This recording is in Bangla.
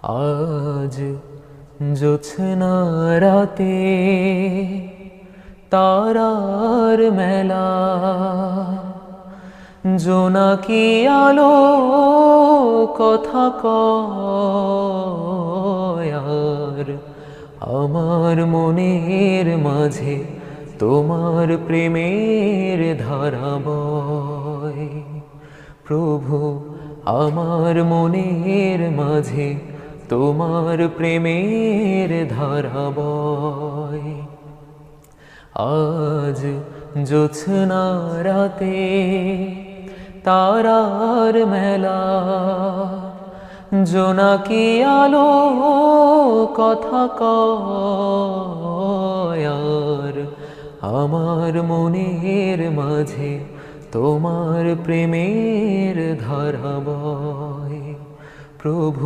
আজ জোছনা রাতে তারার মেলা, জোনাকি আলো কথা কয় আর আমার মনের মাঝে তোমার প্রেমের ধারা বয়। প্রভু, আমার মনের মাঝে তোমার প্রেমের ধারা বয়। আজ জোছনা রাতে তারার মেলা, জোনাকি আলো কথা কয় আর আমার মনের মাঝে তোমার প্রেমের ধারা বয়। প্রভু।